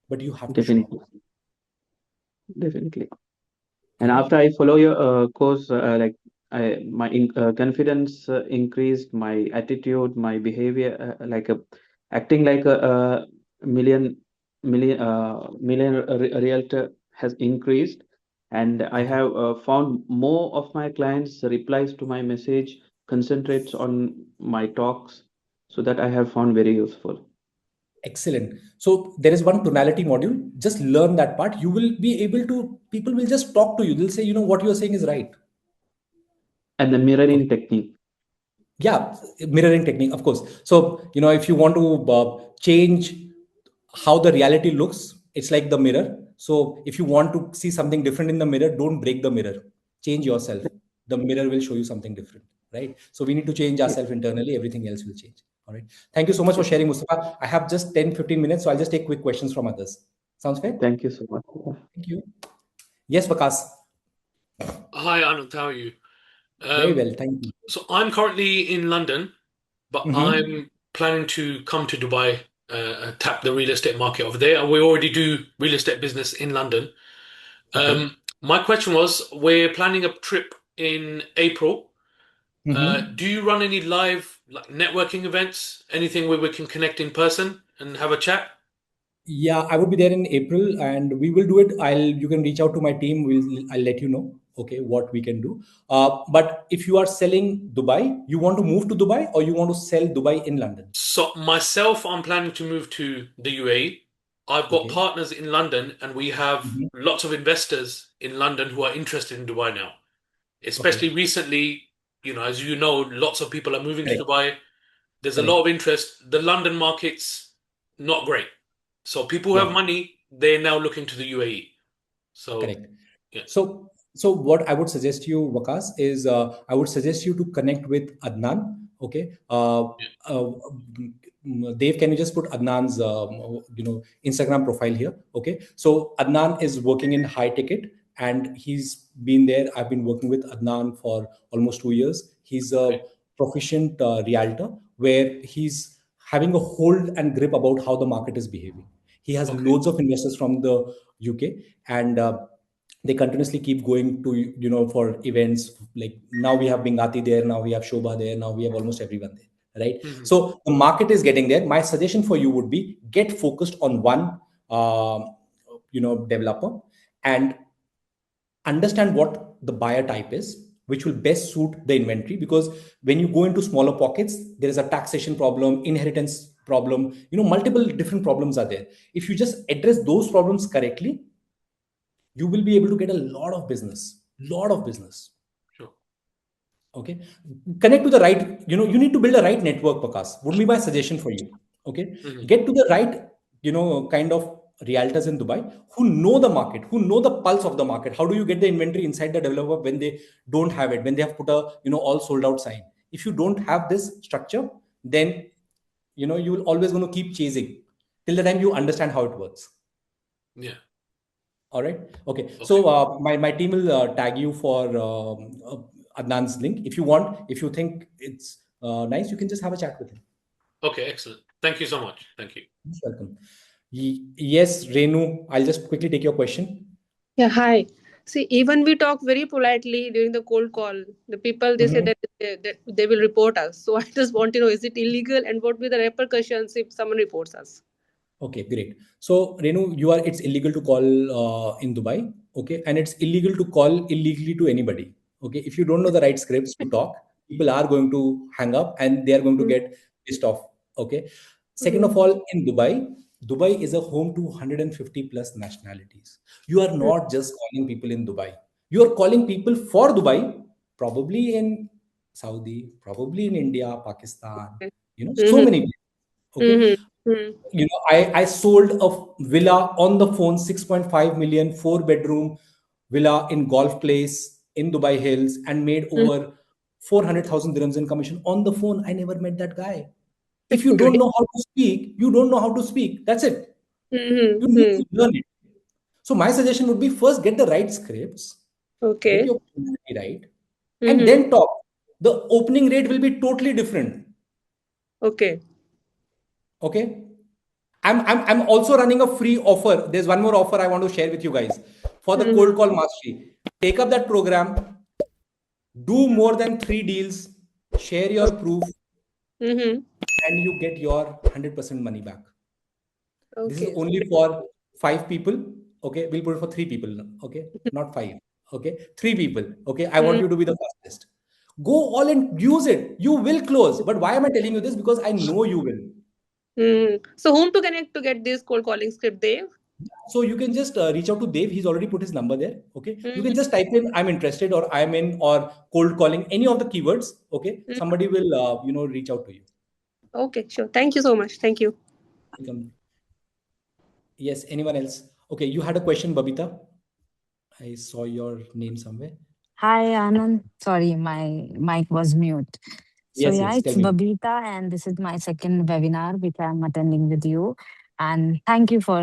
But you have to show up.
Definitely. Definitely. And
All right?
after I follow your course, like my confidence increased, my attitude, my behavior, acting like a million realtor has increased, and I
Okay.
have found more of my clients replies to my message, concentrates on my talks, so that I have found very useful.
Excellent. So there is one tonality module. Just learn that part. You will be able to, people will just talk to you. They'll say, what you're saying is right.
And the
Okay.
mirroring technique.
Yeah, mirroring technique, of course. So, if you want to change how the reality looks, it's like the mirror. So if you want to see something different in the mirror, don't break the mirror. Change yourself. The mirror will show you something different, right? So we need to change
Yeah.
ourselves internally. Everything else will change. All right. Thank you so much for
Yeah.
sharing, Mustafa. I have just 10-15 minutes, so I'll just take quick questions from others. Sounds fair?
Thank you so much.
Thank you. Yes, Vakas.
Hi, Aanant. How are you?
Very well. Thank you.
So I'm currently in London, but
Mm-hmm.
I'm planning to come to Dubai, tap the real estate market over there. And we already do real estate business in London.
Okay.
My question was, we're planning a trip in April.
Mm-hmm.
Do you run any live like networking events? Anything where we can connect in person and have a chat?
Yeah, I would be there in April, and we will do it. You can reach out to my team. I'll let you know. Okay, what we can do. But if you are selling Dubai, you want to move to Dubai, or you want to sell Dubai in London?
So myself, I'm planning to move to the UAE. I've got
Okay.
partners in London, and we have
Mhm.
lots of investors in London who are interested in Dubai now.
Okay.
Especially recently, as you know, lots of people are moving to
Correct.
Dubai. There's a lot
Correct.
of interest. The London market's not great. So people who have
Yeah.
money, they're now looking to the UAE. So
Correct.
yeah.
So what I would suggest you, Vakas, is I would suggest you to connect with Adnan. Okay. Dave, can you just put Adnan's Instagram profile here? Okay. So Adnan is working in high ticket, and he's been there. I've been working with Adnan for almost 2 years. He's a
Okay.
proficient realtor where he's having a hold and grip about how the market is behaving. He has
Okay.
loads of investors from the UK, and they continuously keep going to for events. Like now we have Bingati there, now we have Shobha there, now we have almost everyone there, right?
Mhm.
So the market is getting there. My suggestion for you would be get focused on one developer, and understand what the buyer type is, which will best suit the inventory. Because when you go into smaller pockets, there is a taxation problem, inheritance problem, multiple different problems are there. If you just address those problems correctly, you will be able to get a lot of business.
Sure.
Okay. Connect to the right, you need to build a right network, Pakas, would be my suggestion for you. Okay.
Mhm.
Get to the right, kind of realtors in Dubai who know the market, who know the pulse of the market. How do you get the inventory inside the developer when they don't have it, when they have put a all sold out sign? If you don't have this structure, then you will always going to keep chasing till the time you understand how it works.
Yeah.
All right. Okay. So
Okay.
my team will tag you for Adnan's link. If you want, if you think it's nice, you can just have a chat with him.
Okay, excellent. Thank you so much. Thank you.
You're welcome. Yes, Renu, I'll just quickly take your question.
Yeah, hi. See, even we talk very politely during the cold call. The people they say
Mhm.
that they will report us. So I just want to know, is it illegal and what will be the repercussions if someone reports us?
Okay, great. So Renu, it's illegal to call in Dubai. Okay. And it's illegal to call illegally to anybody. Okay. If you don't know the right scripts to talk, people are going to hang up and they are going to get pissed off. Okay. Second of
Mm-hmm.
all, in Dubai is a home to 150 plus nationalities. You are not just calling people in Dubai. You are calling people for Dubai, probably in Saudi, probably in India, Pakistan, so
Mm-hmm.
many places. Okay.
Mm-hmm.
I sold a villa on the phone, 6.5 million, 4 bedroom villa in Golf Place in Dubai Hills, and made over 400,000 dirhams in commission on the phone. I never met that guy. If you don't
Great.
know how to speak, you don't know how to speak. That's it. You need
Mm-hmm.
to learn it. So my suggestion would be first get the right scripts, get
Okay.
your personality right, and then talk. The opening rate will be totally different.
Okay.
Okay. I'm also running a free offer. There's one more offer I want to share with you guys for the cold call mastery. Take up that program, do more than 3 deals, share your proof,
Mm-hmm.
and you get your 100% money back. This is
Okay.
only for 5 people. Okay, we'll put it for 3 people. Okay, not 5. Okay, 3 people. Okay, I want you to be the fastest. Go all and use it. You will close. But why am I telling you this? Because I know you will.
So whom to connect to get this cold calling script, Dave?
So you can just reach out to Dave. He's already put his number there. Okay, you can
Mm-hmm.
just type in "I'm interested" or "I'm in" or "cold calling," any of the keywords. Okay, somebody will reach out to you.
Okay, sure. Thank you so much. Thank you.
Welcome. Yes. Anyone else? Okay, you had a question, Babita. I saw your name somewhere.
Hi, Anand. Sorry, my mic was mute. So
Yes.
yeah,
Yes. Tell
it's
me.
Babita, and this is my second webinar which I'm attending with you. And thank you for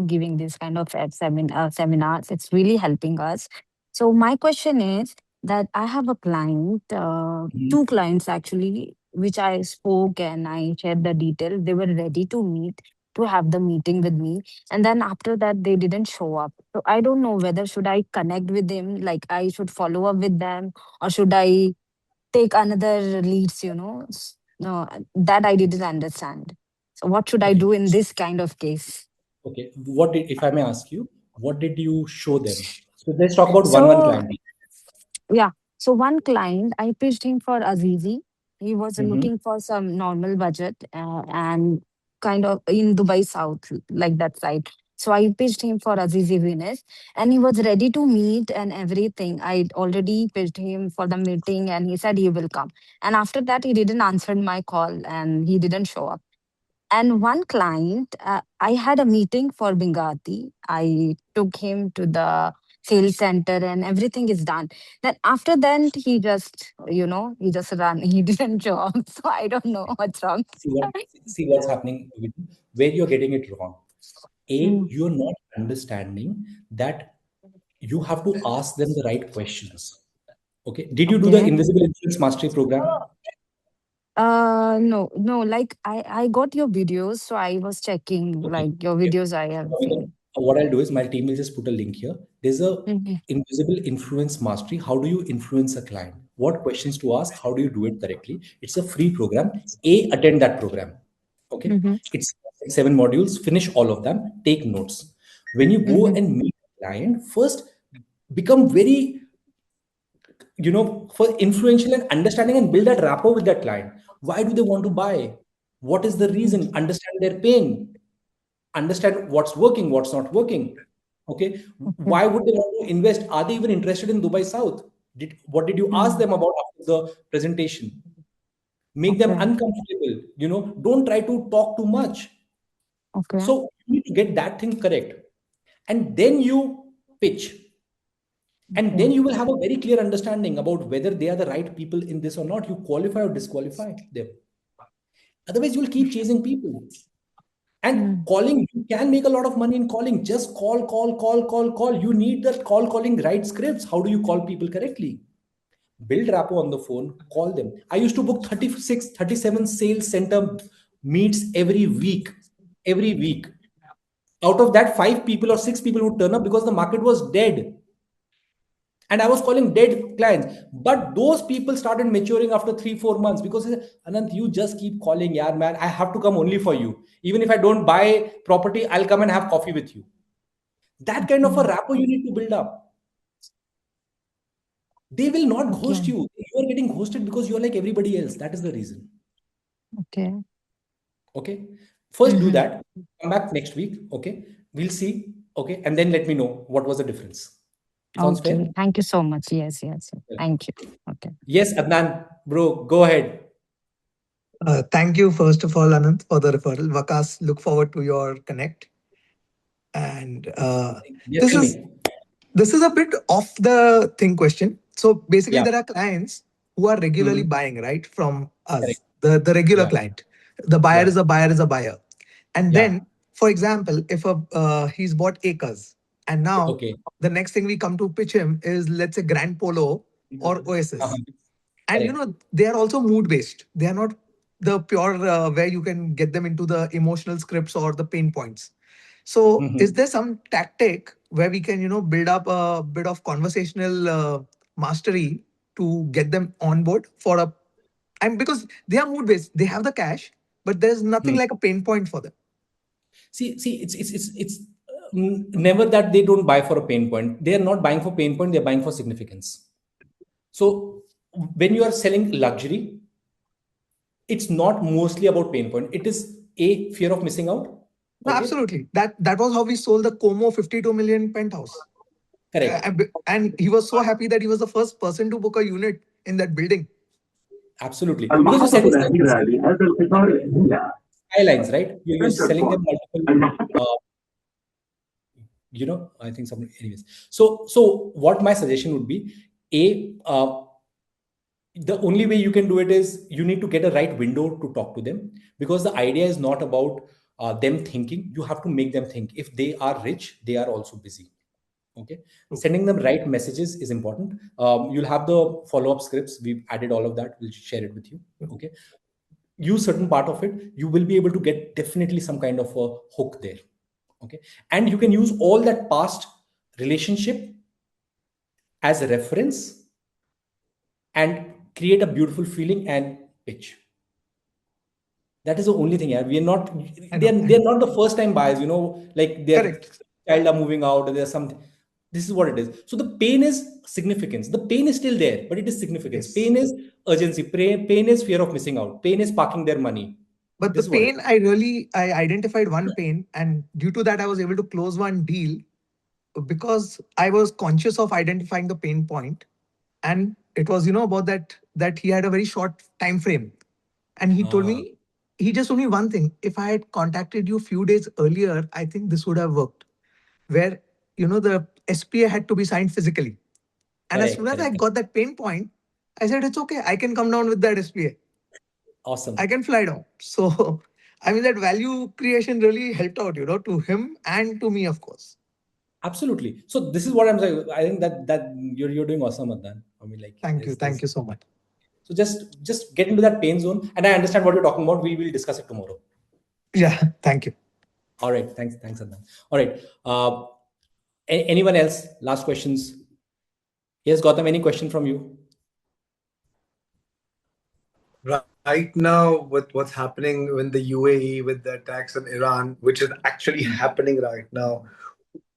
giving this kind of seminars. It's really helping us. So my question is that I have a client,
Mhm.
two clients actually, which I spoke and I shared the detail. They were ready to meet to have the meeting with me, and then after that they didn't show up. So I don't know whether should I connect with them, like I should follow up with them, or should I take another leads. No, that I didn't understand. So what should I
Okay.
do in this kind of case?
Okay. If I may ask you, what did you show them? So let's talk about one
So
client.
yeah, so one client, I pitched him for Azizi. He was
Mm-hmm.
looking for some normal budget, and kind of in Dubai South, like that side. So I pitched him for Azizi Venus, and he was ready to meet and everything. I already pitched him for the meeting, and he said he will come. And after that, he didn't answer my call, and he didn't show up. And one client, I had a meeting for Bingati. I took him to the sales center and everything is done. Then after that, he just ran. He didn't show up. So I don't know what's wrong.
See what's happening with you, where you're getting it wrong.
Mm,
You're not understanding that you have to ask them the right questions. Okay. Did you do the
okay.
Invisible Influence Mastery program?
No, no. Like I got your videos, so I was checking
Okay.
like your
Okay.
videos I have
So,
seen.
what I'll do is my team will just put a link here. There's a
Mm-hmm,
invisible influence mastery. How do you influence a client? What questions to ask? How do you do it correctly? It's a free program. Attend that program. Okay.
mm-hmm,
It's 7 modules. Finish all of them. Take notes. When you go
mm-hmm,
and meet a client, first become very for influential and understanding and build that rapport with that client. Why do they want to buy? What is the reason? Understand their pain, understand what's working, what's not working. Okay,
okay,
why would they want to invest? Are they even interested in Dubai South? What did you ask
mm,
them about after the presentation? Make them
okay,
uncomfortable. Don't try to talk too much.
okay,
So you need to get that thing correct, and then you pitch. And
okay,
then you will have a very clear understanding about whether they are the right people in this or not. You qualify or disqualify them. Otherwise, you will keep chasing people. And
mm,
calling, you can make a lot of money in calling. Just call, call, call, call, call. You need that call calling right scripts. How do you call people correctly? Build rapport on the phone, call them. I used to book 36, 37 sales center meets every week. Every week. Out of that, 5 people or 6 people would turn up because the market was dead. And I was calling dead clients. But those people started maturing after 3, 4 months because they said, Anant, you just keep calling, yeah, man. I have to come only for you. Even if I don't buy property, I'll come and have coffee with you. That kind of a
okay,
rapport you need to build up. They will not
okay,
ghost you. You are getting ghosted because you're like everybody else. That is the reason.
okay.
Okay. First do
Mm-hmm.
that. Come back next week. Okay. We'll see. Okay. And then let me know what was the difference. Sounds fair?
Okay. Thank you so much. Yes, yes. Thank you. Okay.
Yes, Adnan, bro, go ahead.
Thank you, first of all, Anant, for the referral. Vakas, look forward to your connect. And
Yes,
this
tell
is
me.
this is a bit off the thing question. So basically,
Yeah.
there are clients who are regularly
Mhm.
buying, right, from
Correct.
us. The regular
Yeah.
client. The buyer
Yeah.
is a buyer is a buyer. And
Yeah.
then, for example, if he's bought acres And now
Okay.
the next thing we come to pitch him is, let's say, Grand Polo or Oasis.
Uh-huh.
And
Correct.
they are also mood based. They are not the pure where you can get them into the emotional scripts or the pain points. So is there some tactic where we can build up a bit of conversational mastery to get them on board for a, and because they are mood based, they have the cash, but there's nothing like a pain point for them.
See, it's never that they don't buy for a pain point. They are not buying for pain point. They're buying for significance. So when you are selling luxury, it's not mostly about pain point. It is a fear of missing out.
No,
Okay.
absolutely. That was how we sold the Como 52 million penthouse.
Correct.
And he was so happy that he was the first person to book a unit in that building.
Absolutely. Because you're selling skylines, right? You're selling them multiple, I think something, anyways. So what my suggestion would be, the only way you can do it is you need to get a right window to talk to them, because the idea is not about them thinking. You have to make them think. If they are rich, they are also busy. Okay. Sending them right messages is important. You'll have the follow-up scripts. We've added all of that. We'll share it with you. Okay. Use certain part of it. You will be able to get definitely some kind of a hook there. Okay. And you can use all that past relationship as a reference and create a beautiful feeling and pitch. That is the only thing. Yeah. They're not the first time buyers, like their
Correct.
child are moving out, or there's something. This is what it is. So the pain is significance. The pain is still there, but it is significance.
Yes.
Pain is urgency. Pain is fear of missing out. Pain is parking their money.
But
This
the
is what it
pain, I identified one pain, and due to that, I was able to close one deal because I was conscious of identifying the pain point, and it was about that he had a very short time frame, and he told me, he just told me one thing: if I had contacted you a few days earlier, I think this would have worked. Where the SPA had to be signed physically, and as soon as I got that pain point, I said it's okay. I can come down with that SPA.
Awesome.
I can fly down. So, I mean, that value creation really helped out, to him and to me, of course.
Absolutely. So this is what I'm saying. I think that you're doing awesome, Adnan. I mean, like,
Thank you so much.
So just get into that pain zone, and I understand what you're talking about. We will discuss it tomorrow.
Yeah, thank you.
All right. Thanks, Adnan. All right. Anyone else? Last questions? Yes, Gautam. Any question from you?
Right now, with what's happening in the UAE with the attacks on Iran, which is actually happening right now,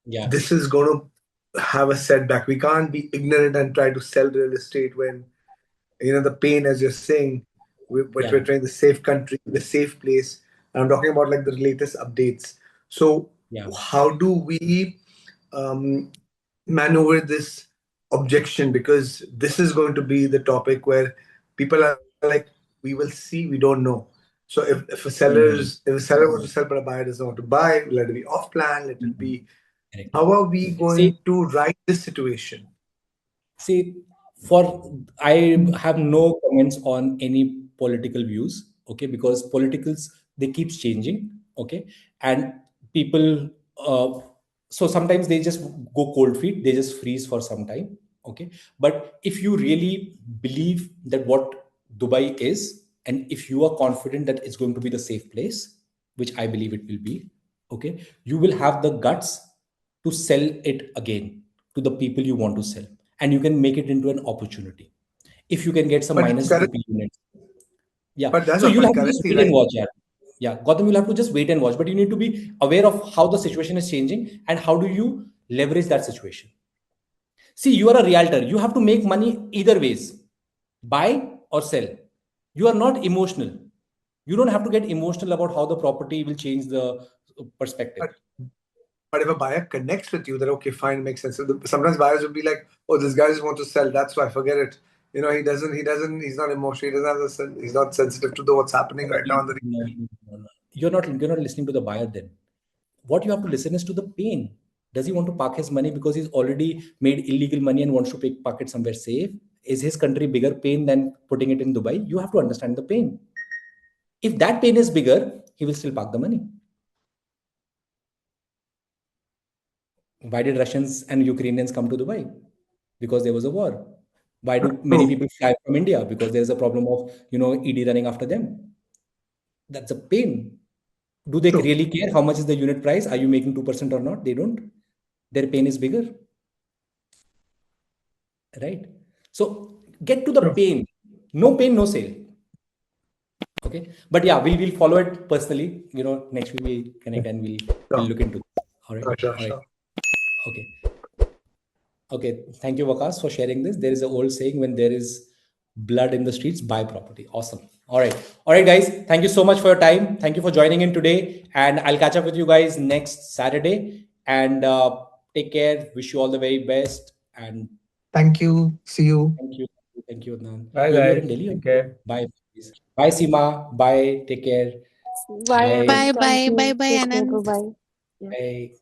this is going to have a setback. We can't be ignorant and try to sell real estate when, the pain, as you're saying, we're trying the safe country, the safe place. And I'm talking about like the latest updates. So how do we maneuver this objection? Because this is going to be the topic where people are like, we will see, we don't know. So if a seller wants to sell but a buyer doesn't want to buy, let it be off plan, let it be. How are we going to write this situation?
See, I have no comments on any political views, okay, because politicals, they keeps changing, okay, and people, so sometimes they just go cold feet, they just freeze for some time, okay. But if you really believe that what Dubai is, and if you are confident that it's going to be the safe place, which I believe it will be, okay, you will have the guts to sell it again to the people you want to sell, and you can make it into an opportunity if you can get some minus 2p units. So you'll have to just wait and watch. Gautam, you'll have to just wait and watch, but you need to be aware of how the situation is changing and how do you leverage that situation. See, you are a realtor. You have to make money either ways, buy or sell. You are not emotional. You don't have to get emotional about how the property will change the perspective.
But if a buyer connects with you, then okay, fine, makes sense. Sometimes buyers will be like, "Oh, this guy just wants to sell. That's why, forget it." He's not emotional. He's not sensitive to what's happening right now.
No. You're not listening to the buyer then. What you have to listen is to the pain. Does he want to park his money because he's already made illegal money and wants to park it somewhere safe? Is his country bigger pain than putting it in Dubai? You have to understand the pain. If that pain is bigger, he will still park the money. Why did Russians and Ukrainians come to Dubai? Because there was a war. Why do many people fly from India? Because there's a problem of, ED running after them. That's a pain. Do they really care how much is the unit price? Are you making 2% or not? They don't. Their pain is bigger. Right? So get to the pain. No pain, no sale. Okay. But yeah, we'll follow it personally. Next week we'll connect and we'll look into it. All right.
Sure.
All right. Okay. Okay. Thank you, Wakas, for sharing this. There is an old saying, when there is blood in the streets, buy property. Awesome. All right. All right, guys. Thank you so much for your time. Thank you for joining in today. And I'll catch up with you guys next Saturday. And take care. Wish you all the very best. And
Thank you. See you.
thank you. Thank you, Adnan.
Bye,
You're
guys.
in Delhi?
Take care.
Bye. Bye, Seema. Bye. Take care.
Bye,
Bye.
Anant.
Bye,
Thank
bye,
you.
bye, bye,
Take care.
Anand.
Bye-bye.
Bye.